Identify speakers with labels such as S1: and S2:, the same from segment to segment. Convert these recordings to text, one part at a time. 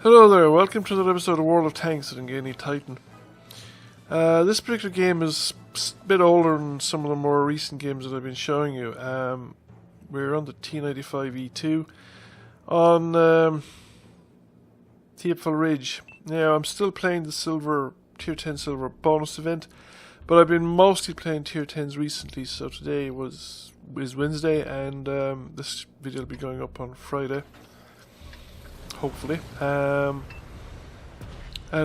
S1: Hello there, welcome to another episode of World of Tanks at Engini Titan. This particular game is a bit older than some of the more recent games that I've been showing you. We're on the T95E2 on Thiepval Ridge. Now, I'm still playing the Tier 10 Silver bonus event, but I've been mostly playing Tier 10s recently, so today is Wednesday, and this video will be going up on Friday. Hopefully. And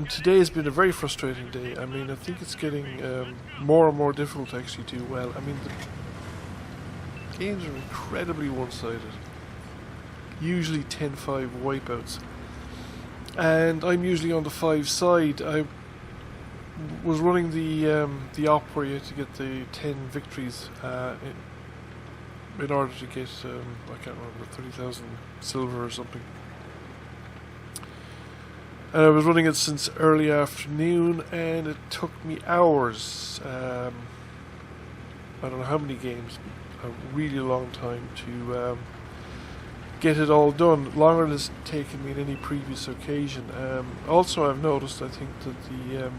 S1: today has been a very frustrating day. I mean, I think it's getting more and more difficult to actually do well. I mean, the games are incredibly one-sided. Usually 10-5 wipeouts. And I'm usually on the 5 side. I was running the op where you had to get the 10 victories in order to get, I can't remember, 30,000 silver or something. And I was running it since early afternoon, and it took me hours. I don't know how many games, a really long time to get it all done. Longer than it's taken me in any previous occasion. Also, I've noticed, I think, that the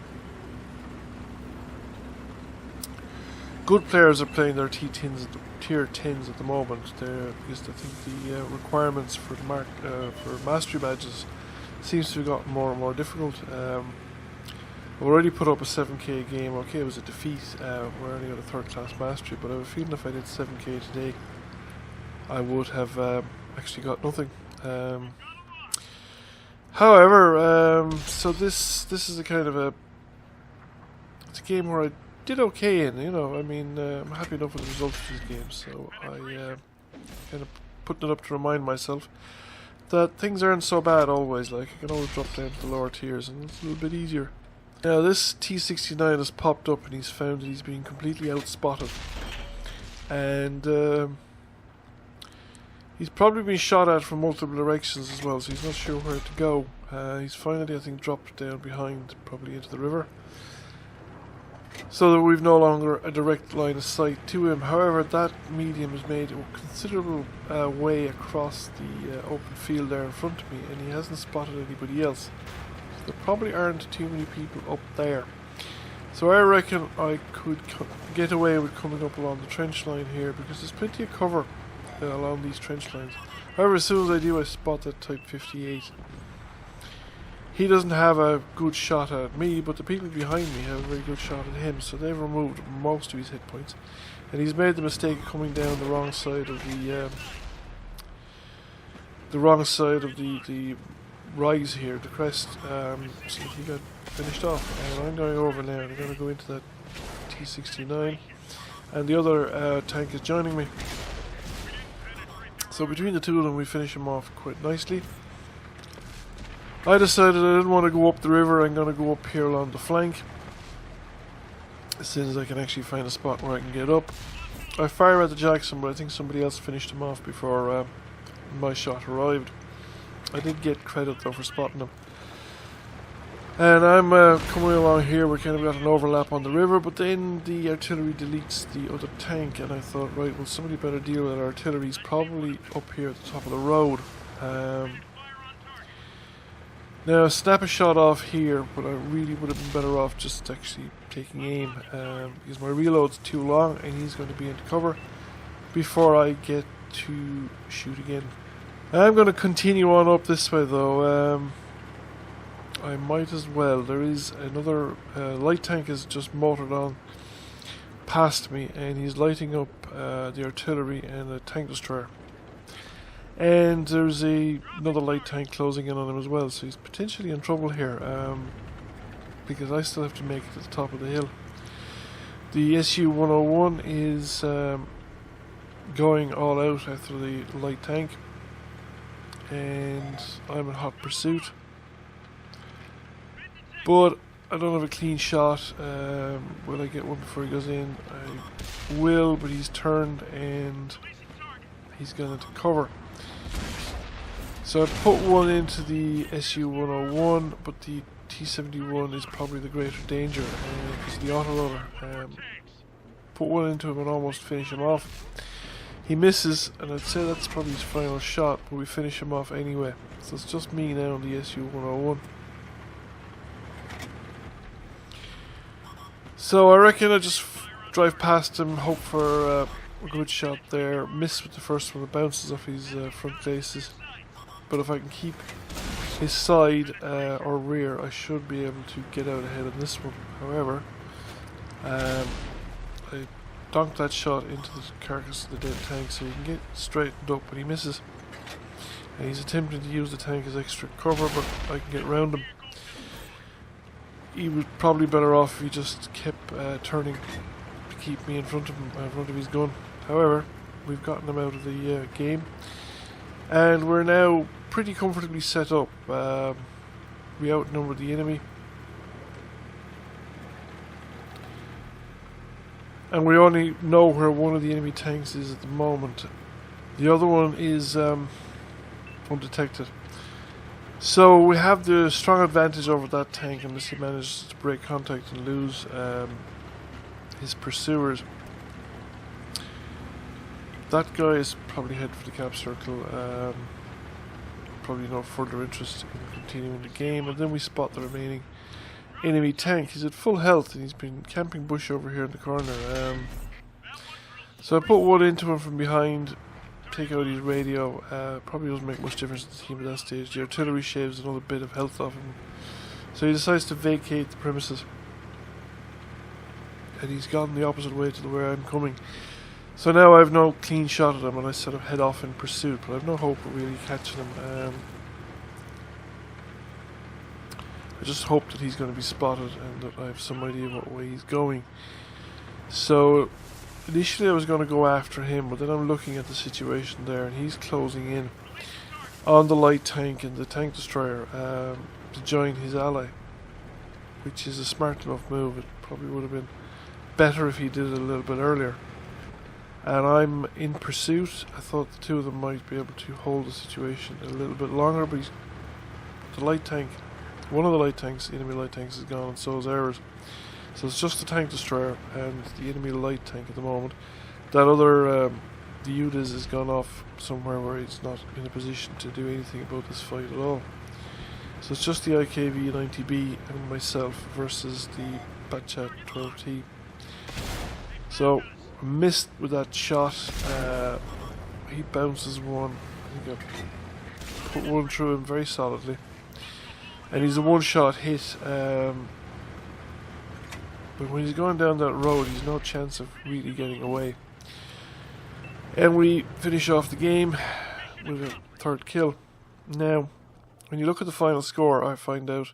S1: good players are playing their tier 10s at the moment. Because I think the requirements for for mastery badges seems to have gotten more and more difficult. I've already put up a 7k game. Okay, it was a defeat. We're only got a 3rd class mastery, but I have a feeling if I did 7k today, I would have actually got nothing. However, so this is a kind of it's a game where I did okay in. You know, I mean, I'm happy enough with the results of these games, so I kind of putting it up to remind myself that things aren't so bad always. Like, I can always drop down to the lower tiers and it's a little bit easier. Now, this T69 has popped up and he's found that he's being completely outspotted. And he's probably been shot at from multiple directions as well, so he's not sure where to go. He's finally, I think, dropped down behind, probably into the river, so that we've no longer a direct line of sight to him. However, that medium has made a considerable way across the open field there in front of me, and he hasn't spotted anybody else. There probably aren't too many people up there. So I reckon I could get away with coming up along the trench line here, because there's plenty of cover along these trench lines. However, as soon as I do, I spot that Type 58. He doesn't have a good shot at me, but the people behind me have a very good shot at him, so they've removed most of his hit points. And he's made the mistake of coming down the wrong side of the rise here, the crest, so he got finished off. And I'm going over now, I'm going to go into that T69, and the other tank is joining me. So between the two of them, we finish him off quite nicely. I decided I didn't want to go up the river. I'm going to go up here along the flank as soon as I can actually find a spot where I can get up. I fire at the Jackson, but I think somebody else finished him off before my shot arrived. I did get credit though for spotting him. And I'm coming along here. We kind of got an overlap on the river, but then the artillery deletes the other tank, and I thought, right, well, somebody better deal with that artillery. He's probably up here at the top of the road. Now, snap a shot off here, but I really would have been better off just actually taking aim, because my reload's too long and he's going to be into cover before I get to shoot again. I'm going to continue on up this way though. I might as well. There is another light tank has just motored on past me, and he's lighting up the artillery and the tank destroyer. And there's another light tank closing in on him as well, so he's potentially in trouble here, because I still have to make it to the top of the hill. The SU-101 is going all out after the light tank, and I'm in hot pursuit. But I don't have a clean shot. Will I get one before he goes in? I will, but he's turned and he's gone into cover. So I put one into the SU-101, but the T-71 is probably the greater danger because of the autoloader. Put one into him and almost finish him off. He misses, and I'd say that's probably his final shot, but we finish him off anyway. So it's just me now on the SU-101. So I reckon I just drive past him, hope for a good shot there. Miss with the first one, it bounces off his front glacis. But if I can keep his side or rear, I should be able to get out ahead on this one. However, I donked that shot into the carcass of the dead tank so he can get straightened up, but he misses. And he's attempting to use the tank as extra cover, but I can get round him. He was probably better off if he just kept turning to keep me in front of him, in front of his gun. However, we've gotten him out of the game, and we're now pretty comfortably set up. We outnumbered the enemy, and we only know where one of the enemy tanks is at the moment. The other one is undetected. So we have the strong advantage over that tank unless he manages to break contact and lose his pursuers. That guy is probably heading for the cap circle. Probably no further interest in continuing the game. And then we spot the remaining enemy tank. He's at full health and he's been camping bush over here in the corner. So I put one into him from behind. Take out his radio. Probably doesn't make much difference to the team at that stage. The artillery shaves another bit of health off him, so he decides to vacate the premises, and he's gone the opposite way to where I'm coming. So now I have no clean shot at him, and I sort of head off in pursuit, but I have no hope of really catching him. I just hope that he's going to be spotted and that I have some idea what way he's going. So initially I was going to go after him, but then I'm looking at the situation there, and he's closing in on the light tank and the tank destroyer to join his ally, which is a smart enough move. It probably would have been better if he did it a little bit earlier. And I'm in pursuit. I thought the two of them might be able to hold the situation a little bit longer, but the light tank, one of the light tanks, the enemy light tanks, is gone, and so is ours. So it's just the tank destroyer and the enemy light tank at the moment. That other, the UDIS, has gone off somewhere where he's not in a position to do anything about this fight at all. So it's just the IKV-90B and myself versus the Batchat 12T. So I missed with that shot. He bounces one. I think I put one through him very solidly, and he's a one-shot hit. But when he's going down that road, he's no chance of really getting away. And we finish off the game with a third kill. Now, when you look at the final score, I find out,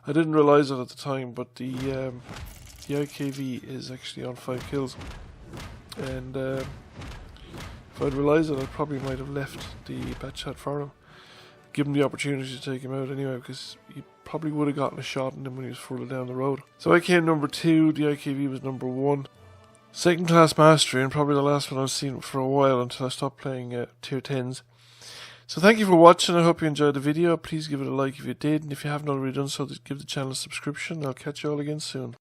S1: I didn't realise it at the time, but the IKV is actually on 5 kills. And if I'd realised it, I probably might have left the Batchat for him. Give him the opportunity to take him out anyway, because he probably would have gotten a shot in him when he was further down the road. So I came number 2, the IKV was number 1. Second class mastery, and probably the last one I've seen for a while until I stopped playing tier 10s. So thank you for watching. I hope you enjoyed the video. Please give it a like if you did, and if you haven't already done so, give the channel a subscription. I'll catch you all again soon.